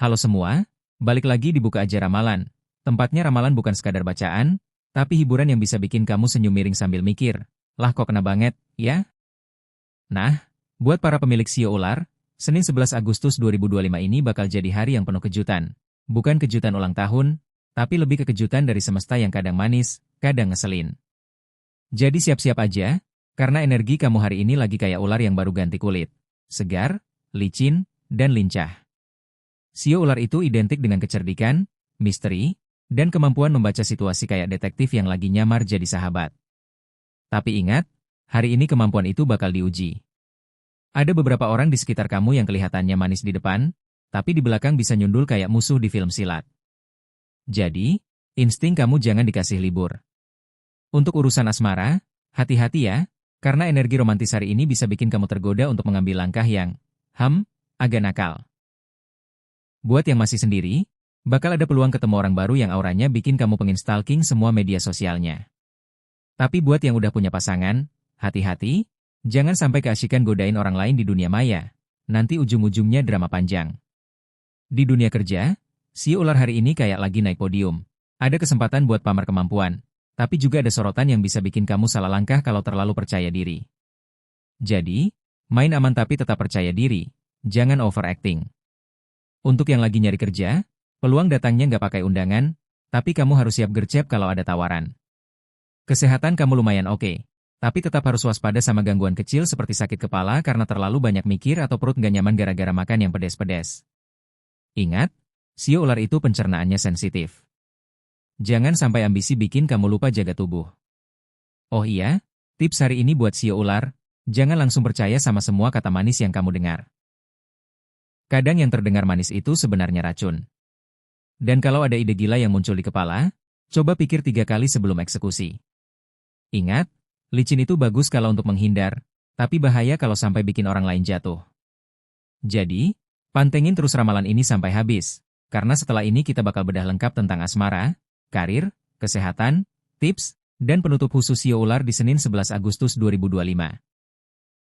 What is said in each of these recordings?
Halo semua, balik lagi di Buka Aja Ramalan. Tempatnya ramalan bukan sekadar bacaan, tapi hiburan yang bisa bikin kamu senyum miring sambil mikir. Lah kok kena banget, ya? Nah, buat para pemilik sio ular, Senin 11 Agustus 2025 ini bakal jadi hari yang penuh kejutan. Bukan kejutan ulang tahun, tapi lebih ke kejutan dari semesta yang kadang manis, kadang ngeselin. Jadi siap-siap aja, karena energi kamu hari ini lagi kayak ular yang baru ganti kulit. Segar, licin, dan lincah. Sio ular itu identik dengan kecerdikan, misteri, dan kemampuan membaca situasi kayak detektif yang lagi nyamar jadi sahabat. Tapi ingat, hari ini kemampuan itu bakal diuji. Ada beberapa orang di sekitar kamu yang kelihatannya manis di depan, tapi di belakang bisa nyundul kayak musuh di film silat. Jadi, insting kamu jangan dikasih libur. Untuk urusan asmara, hati-hati ya, karena energi romantis hari ini bisa bikin kamu tergoda untuk mengambil langkah yang, agak nakal. Buat yang masih sendiri, bakal ada peluang ketemu orang baru yang auranya bikin kamu pengen stalking semua media sosialnya. Tapi buat yang udah punya pasangan, hati-hati, jangan sampai keasikan godain orang lain di dunia maya. Nanti ujung-ujungnya drama panjang. Di dunia kerja, si ular hari ini kayak lagi naik podium. Ada kesempatan buat pamer kemampuan, tapi juga ada sorotan yang bisa bikin kamu salah langkah kalau terlalu percaya diri. Jadi, main aman tapi tetap percaya diri, jangan overacting. Untuk yang lagi nyari kerja, peluang datangnya nggak pakai undangan, tapi kamu harus siap gercep kalau ada tawaran. Kesehatan kamu lumayan oke, tapi tetap harus waspada sama gangguan kecil seperti sakit kepala karena terlalu banyak mikir atau perut nggak nyaman gara-gara makan yang pedes-pedes. Ingat, sio ular itu pencernaannya sensitif. Jangan sampai ambisi bikin kamu lupa jaga tubuh. Oh iya, tips hari ini buat sio ular, jangan langsung percaya sama semua kata manis yang kamu dengar. Kadang yang terdengar manis itu sebenarnya racun. Dan kalau ada ide gila yang muncul di kepala, coba pikir 3 kali sebelum eksekusi. Ingat, licin itu bagus kalau untuk menghindar, tapi bahaya kalau sampai bikin orang lain jatuh. Jadi, pantengin terus ramalan ini sampai habis, karena setelah ini kita bakal bedah lengkap tentang asmara, karir, kesehatan, tips, dan penutup khusus sio ular di Senin 11 Agustus 2025.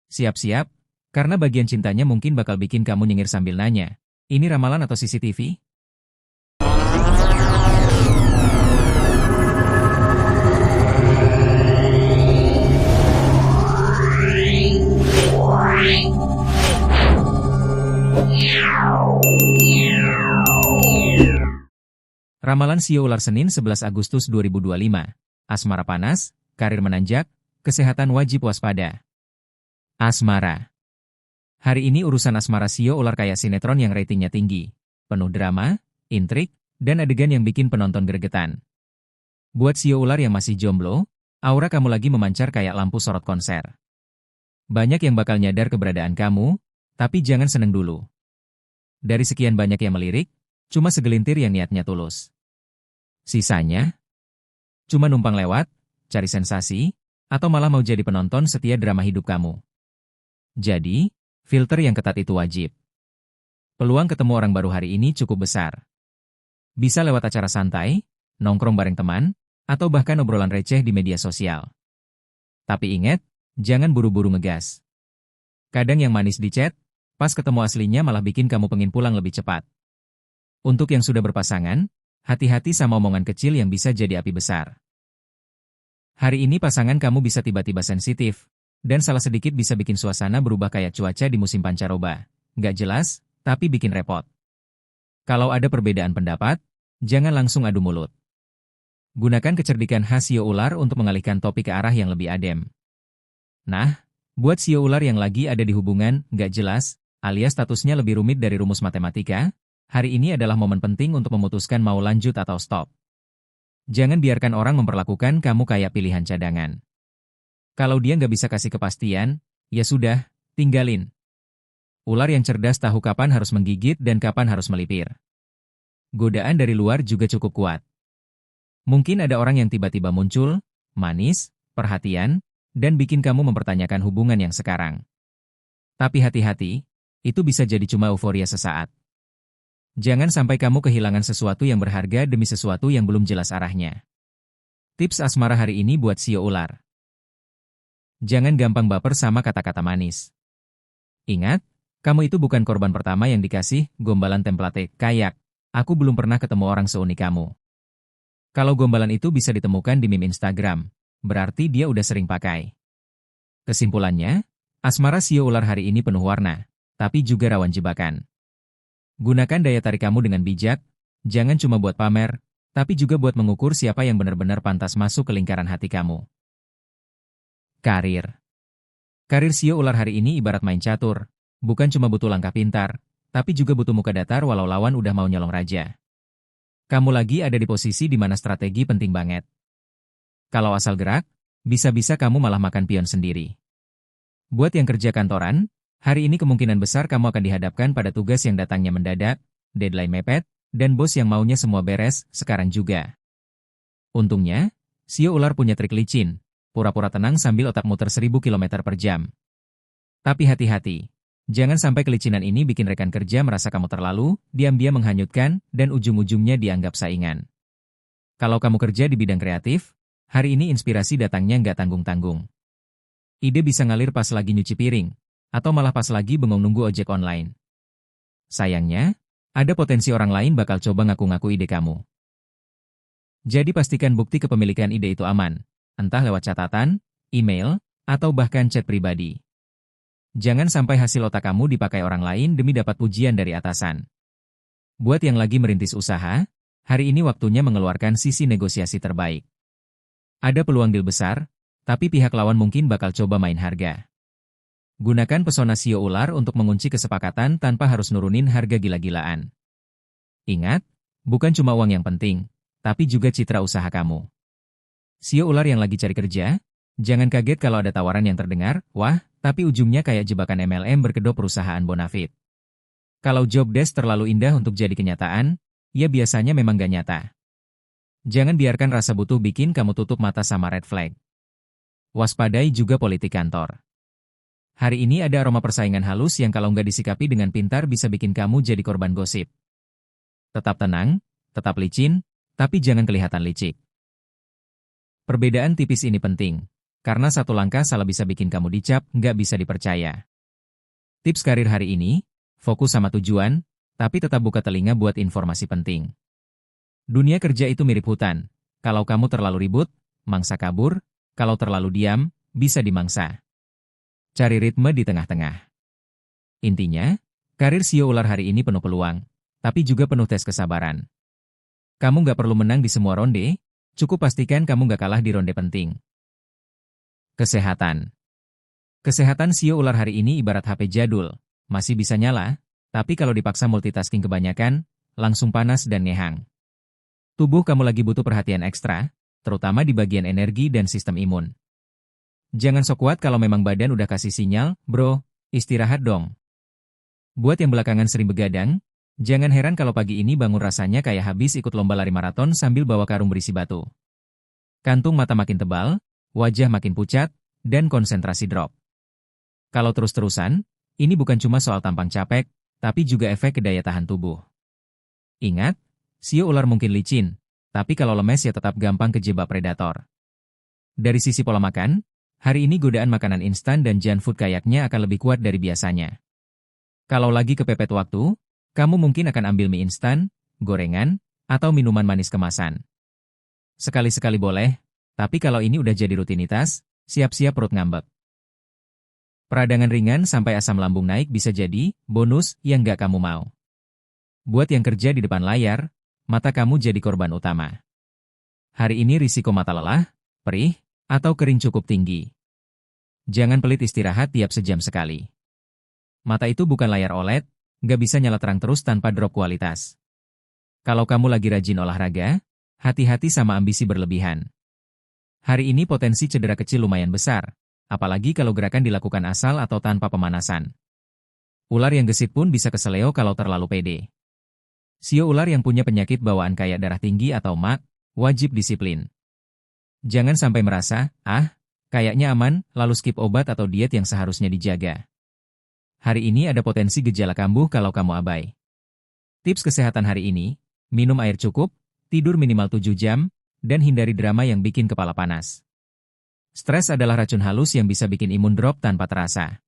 Siap-siap, karena bagian cintanya mungkin bakal bikin kamu nyengir sambil nanya, ini ramalan atau CCTV? Ramalan sio ular Senin 11 Agustus 2025. Asmara panas, karir menanjak, kesehatan wajib waspada. Asmara. Hari ini urusan asmara sio ular kayak sinetron yang ratingnya tinggi. Penuh drama, intrik, dan adegan yang bikin penonton gregetan. Buat sio ular yang masih jomblo, aura kamu lagi memancar kayak lampu sorot konser. Banyak yang bakal nyadar keberadaan kamu, tapi jangan seneng dulu. Dari sekian banyak yang melirik, cuma segelintir yang niatnya tulus. Sisanya, cuma numpang lewat, cari sensasi, atau malah mau jadi penonton setia drama hidup kamu. Jadi, filter yang ketat itu wajib. Peluang ketemu orang baru hari ini cukup besar. Bisa lewat acara santai, nongkrong bareng teman, atau bahkan obrolan receh di media sosial. Tapi ingat, jangan buru-buru ngegas. Kadang yang manis di chat, pas ketemu aslinya malah bikin kamu pengen pulang lebih cepat. Untuk yang sudah berpasangan, hati-hati sama omongan kecil yang bisa jadi api besar. Hari ini pasangan kamu bisa tiba-tiba sensitif, dan salah sedikit bisa bikin suasana berubah kayak cuaca di musim pancaroba. Nggak jelas, tapi bikin repot. Kalau ada perbedaan pendapat, jangan langsung adu mulut. Gunakan kecerdikan khas sio ular untuk mengalihkan topik ke arah yang lebih adem. Nah, buat sio ular yang lagi ada di hubungan nggak jelas, alias statusnya lebih rumit dari rumus matematika, hari ini adalah momen penting untuk memutuskan mau lanjut atau stop. Jangan biarkan orang memperlakukan kamu kayak pilihan cadangan. Kalau dia nggak bisa kasih kepastian, ya sudah, tinggalin. Ular yang cerdas tahu kapan harus menggigit dan kapan harus melipir. Godaan dari luar juga cukup kuat. Mungkin ada orang yang tiba-tiba muncul, manis, perhatian, dan bikin kamu mempertanyakan hubungan yang sekarang. Tapi hati-hati, itu bisa jadi cuma euforia sesaat. Jangan sampai kamu kehilangan sesuatu yang berharga demi sesuatu yang belum jelas arahnya. Tips asmara hari ini buat sio ular. Jangan gampang baper sama kata-kata manis. Ingat, Kamu itu bukan korban pertama yang dikasih gombalan template kayak. Aku belum pernah ketemu orang seunik kamu. Kalau gombalan itu bisa ditemukan di meme Instagram, berarti dia udah sering pakai. Kesimpulannya, asmara sio ular hari ini penuh warna, tapi juga rawan jebakan. Gunakan daya tarik kamu dengan bijak, jangan cuma buat pamer, tapi juga buat mengukur siapa yang benar-benar pantas masuk ke lingkaran hati kamu. Karir. Karir sio ular hari ini ibarat main catur, bukan cuma butuh langkah pintar, tapi juga butuh muka datar walau lawan udah mau nyolong raja. Kamu lagi ada di posisi di mana strategi penting banget. Kalau asal gerak, bisa-bisa kamu malah makan pion sendiri. Buat yang kerja kantoran, hari ini kemungkinan besar kamu akan dihadapkan pada tugas yang datangnya mendadak, deadline mepet, dan bos yang maunya semua beres sekarang juga. Untungnya, sio ular punya trik licin, pura-pura tenang sambil otak muter 1000 km per jam. Tapi hati-hati. Jangan sampai kelicinan ini bikin rekan kerja merasa kamu terlalu, diam-diam menghanyutkan, dan ujung-ujungnya dianggap saingan. Kalau kamu kerja di bidang kreatif, hari ini inspirasi datangnya nggak tanggung-tanggung. Ide bisa ngalir pas lagi nyuci piring, atau malah pas lagi bengong nunggu ojek online. Sayangnya, ada potensi orang lain bakal coba ngaku-ngaku ide kamu. Jadi pastikan bukti kepemilikan ide itu aman, entah lewat catatan, email, atau bahkan chat pribadi. Jangan sampai hasil otak kamu dipakai orang lain demi dapat pujian dari atasan. Buat yang lagi merintis usaha, hari ini waktunya mengeluarkan sisi negosiasi terbaik. Ada peluang deal besar, tapi pihak lawan mungkin bakal coba main harga. Gunakan pesona sio ular untuk mengunci kesepakatan tanpa harus nurunin harga gila-gilaan. Ingat, bukan cuma uang yang penting, tapi juga citra usaha kamu. Sio ular yang lagi cari kerja, jangan kaget kalau ada tawaran yang terdengar, wah, tapi ujungnya kayak jebakan MLM berkedok perusahaan bonafit. Kalau job desk terlalu indah untuk jadi kenyataan, ya biasanya memang gak nyata. Jangan biarkan rasa butuh bikin kamu tutup mata sama red flag. Waspadai juga politik kantor. Hari ini ada aroma persaingan halus yang kalau nggak disikapi dengan pintar bisa bikin kamu jadi korban gosip. Tetap tenang, tetap licin, tapi jangan kelihatan licik. Perbedaan tipis ini penting. Karena satu langkah salah bisa bikin kamu dicap, nggak bisa dipercaya. Tips karir hari ini, fokus sama tujuan, tapi tetap buka telinga buat informasi penting. Dunia kerja itu mirip hutan. Kalau kamu terlalu ribut, mangsa kabur. Kalau terlalu diam, bisa dimangsa. Cari ritme di tengah-tengah. Intinya, karir sio ular hari ini penuh peluang, tapi juga penuh tes kesabaran. Kamu nggak perlu menang di semua ronde, cukup pastikan kamu nggak kalah di ronde penting. Kesehatan. Kesehatan sio ular hari ini ibarat HP jadul, masih bisa nyala, tapi kalau dipaksa multitasking kebanyakan, langsung panas dan ngehang. Tubuh kamu lagi butuh perhatian ekstra, terutama di bagian energi dan sistem imun. Jangan sok kuat kalau memang badan udah kasih sinyal, bro, istirahat dong. Buat yang belakangan sering begadang, jangan heran kalau pagi ini bangun rasanya kayak habis ikut lomba lari maraton sambil bawa karung berisi batu. Kantung mata makin tebal, wajah makin pucat, dan konsentrasi drop. Kalau terus-terusan, ini bukan cuma soal tampang capek, tapi juga efek ke daya tahan tubuh. Ingat, sio ular mungkin licin, tapi kalau lemes ya tetap gampang kejebak predator. Dari sisi pola makan, hari ini godaan makanan instan dan junk food kayaknya akan lebih kuat dari biasanya. Kalau lagi kepepet waktu, kamu mungkin akan ambil mie instan, gorengan, atau minuman manis kemasan. Sekali-sekali boleh, tapi kalau ini udah jadi rutinitas, siap-siap perut ngambek. Peradangan ringan sampai asam lambung naik bisa jadi bonus yang nggak kamu mau. Buat yang kerja di depan layar, mata kamu jadi korban utama. Hari ini risiko mata lelah, perih, atau kering cukup tinggi. Jangan pelit istirahat tiap sejam sekali. Mata itu bukan layar OLED, nggak bisa nyala terang terus tanpa drop kualitas. Kalau kamu lagi rajin olahraga, hati-hati sama ambisi berlebihan. Hari ini potensi cedera kecil lumayan besar, apalagi kalau gerakan dilakukan asal atau tanpa pemanasan. Ular yang gesit pun bisa keseleo kalau terlalu pede. Sio ular yang punya penyakit bawaan kayak darah tinggi atau MAC, wajib disiplin. Jangan sampai merasa, kayaknya aman, lalu skip obat atau diet yang seharusnya dijaga. Hari ini ada potensi gejala kambuh kalau kamu abai. Tips kesehatan hari ini, minum air cukup, tidur minimal 7 jam, dan hindari drama yang bikin kepala panas. Stres adalah racun halus yang bisa bikin imun drop tanpa terasa.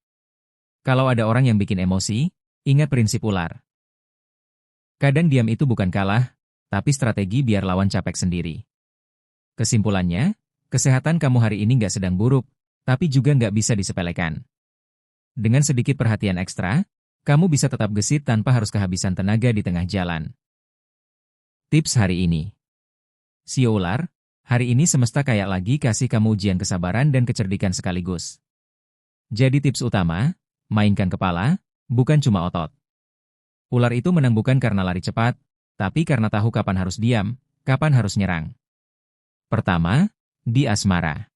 Kalau ada orang yang bikin emosi, ingat prinsip ular. Kadang diam itu bukan kalah, tapi strategi biar lawan capek sendiri. Kesimpulannya, kesehatan kamu hari ini nggak sedang buruk, tapi juga nggak bisa disepelekan. Dengan sedikit perhatian ekstra, kamu bisa tetap gesit tanpa harus kehabisan tenaga di tengah jalan. Tips hari ini. Sio ular, hari ini semesta kayak lagi kasih kamu ujian kesabaran dan kecerdikan sekaligus. Jadi tips utama, mainkan kepala, bukan cuma otot. Ular itu menang bukan karena lari cepat, tapi karena tahu kapan harus diam, kapan harus nyerang. Pertama, di asmara.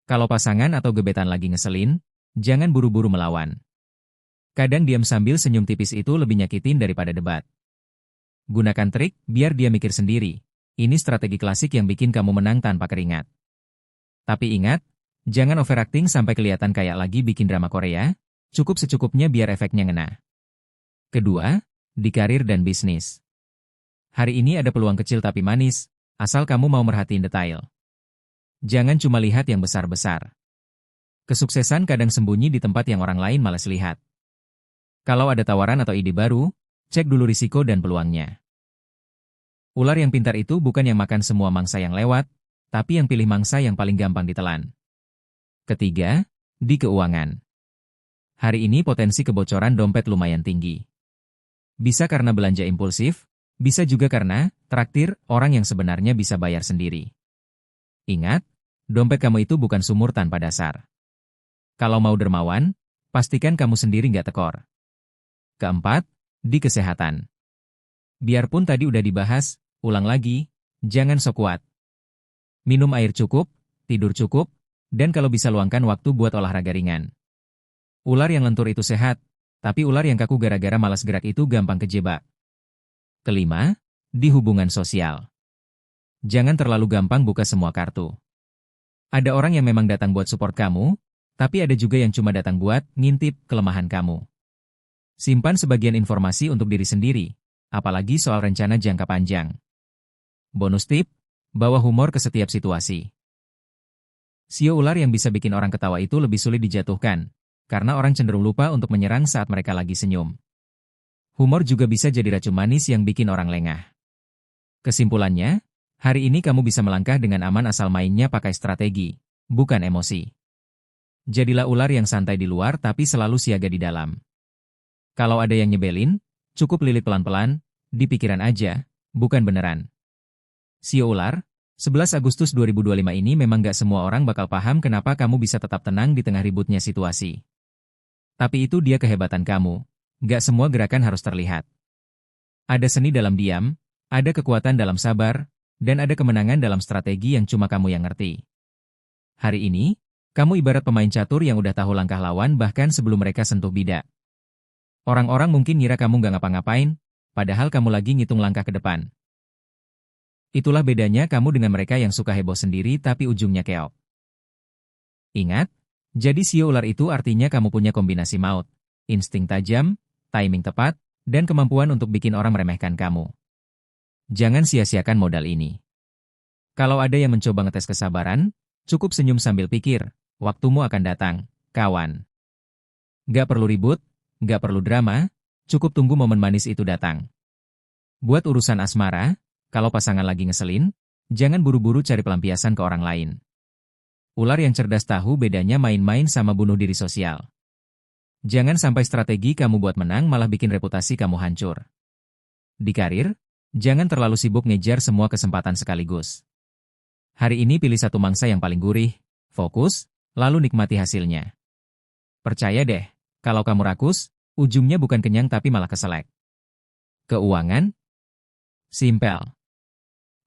Kalau pasangan atau gebetan lagi ngeselin, jangan buru-buru melawan. Kadang diam sambil senyum tipis itu lebih nyakitin daripada debat. Gunakan trik biar dia mikir sendiri. Ini strategi klasik yang bikin kamu menang tanpa keringat. Tapi ingat, jangan overacting sampai kelihatan kayak lagi bikin drama Korea, cukup secukupnya biar efeknya ngena. Kedua, di karir dan bisnis. Hari ini ada peluang kecil tapi manis, asal kamu mau merhatiin detail. Jangan cuma lihat yang besar-besar. Kesuksesan kadang sembunyi di tempat yang orang lain malas lihat. Kalau ada tawaran atau ide baru, cek dulu risiko dan peluangnya. Ular yang pintar itu bukan yang makan semua mangsa yang lewat, tapi yang pilih mangsa yang paling gampang ditelan. Ketiga, di keuangan. Hari ini potensi kebocoran dompet lumayan tinggi. Bisa karena belanja impulsif, bisa juga karena traktir orang yang sebenarnya bisa bayar sendiri. Ingat, dompet kamu itu bukan sumur tanpa dasar. Kalau mau dermawan, pastikan kamu sendiri nggak tekor. Keempat, di kesehatan. Biarpun tadi udah dibahas, ulang lagi, jangan sok kuat. Minum air cukup, tidur cukup, dan kalau bisa luangkan waktu buat olahraga ringan. Ular yang lentur itu sehat, tapi ular yang kaku gara-gara malas gerak itu gampang kejebak. Kelima, di hubungan sosial. Jangan terlalu gampang buka semua kartu. Ada orang yang memang datang buat support kamu, tapi ada juga yang cuma datang buat ngintip kelemahan kamu. Simpan sebagian informasi untuk diri sendiri, apalagi soal rencana jangka panjang. Bonus tip, bawa humor ke setiap situasi. Sio ular yang bisa bikin orang ketawa itu lebih sulit dijatuhkan, karena orang cenderung lupa untuk menyerang saat mereka lagi senyum. Humor juga bisa jadi racun manis yang bikin orang lengah. Kesimpulannya, hari ini kamu bisa melangkah dengan aman asal mainnya pakai strategi, bukan emosi. Jadilah ular yang santai di luar tapi selalu siaga di dalam. Kalau ada yang nyebelin, cukup lilit pelan-pelan, di pikiran aja, bukan beneran. Sio ular, 11 Agustus 2025 ini memang gak semua orang bakal paham kenapa kamu bisa tetap tenang di tengah ributnya situasi. Tapi itu dia kehebatan kamu. Gak semua gerakan harus terlihat. Ada seni dalam diam, ada kekuatan dalam sabar, dan ada kemenangan dalam strategi yang cuma kamu yang ngerti. Hari ini, kamu ibarat pemain catur yang udah tahu langkah lawan bahkan sebelum mereka sentuh bidak. Orang-orang mungkin ngira kamu gak ngapa-ngapain, padahal kamu lagi ngitung langkah ke depan. Itulah bedanya kamu dengan mereka yang suka heboh sendiri tapi ujungnya keok. Ingat, jadi sio ular itu artinya kamu punya kombinasi maut, insting tajam, timing tepat, dan kemampuan untuk bikin orang meremehkan kamu. Jangan sia-siakan modal ini. Kalau ada yang mencoba ngetes kesabaran, cukup senyum sambil pikir, waktumu akan datang, kawan. Gak perlu ribut, gak perlu drama, cukup tunggu momen manis itu datang. Buat urusan asmara, kalau pasangan lagi ngeselin, jangan buru-buru cari pelampiasan ke orang lain. Ular yang cerdas tahu bedanya main-main sama bunuh diri sosial. Jangan sampai strategi kamu buat menang malah bikin reputasi kamu hancur. Di karir, jangan terlalu sibuk ngejar semua kesempatan sekaligus. Hari ini pilih satu mangsa yang paling gurih, fokus, lalu nikmati hasilnya. Percaya deh, kalau kamu rakus, ujungnya bukan kenyang tapi malah keselak. Keuangan? Simpel.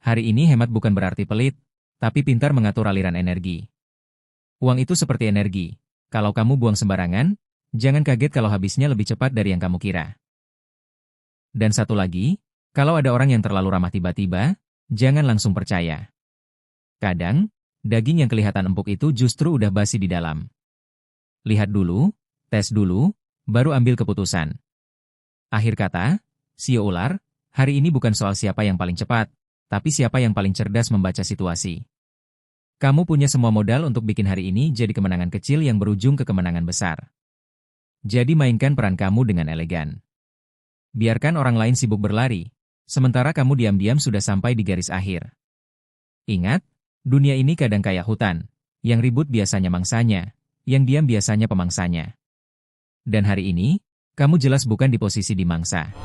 Hari ini hemat bukan berarti pelit, tapi pintar mengatur aliran energi. Uang itu seperti energi. Kalau kamu buang sembarangan, jangan kaget kalau habisnya lebih cepat dari yang kamu kira. Dan satu lagi, kalau ada orang yang terlalu ramah tiba-tiba, jangan langsung percaya. Kadang, daging yang kelihatan empuk itu justru udah basi di dalam. Lihat dulu, tes dulu, baru ambil keputusan. Akhir kata, sio ular, hari ini bukan soal siapa yang paling cepat, tapi siapa yang paling cerdas membaca situasi. Kamu punya semua modal untuk bikin hari ini jadi kemenangan kecil yang berujung ke kemenangan besar. Jadi mainkan peran kamu dengan elegan. Biarkan orang lain sibuk berlari, sementara kamu diam-diam sudah sampai di garis akhir. Ingat, dunia ini kadang kayak hutan, yang ribut biasanya mangsanya, yang diam biasanya pemangsanya. Dan hari ini, kamu jelas bukan di posisi dimangsa.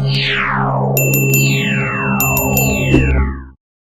Meow.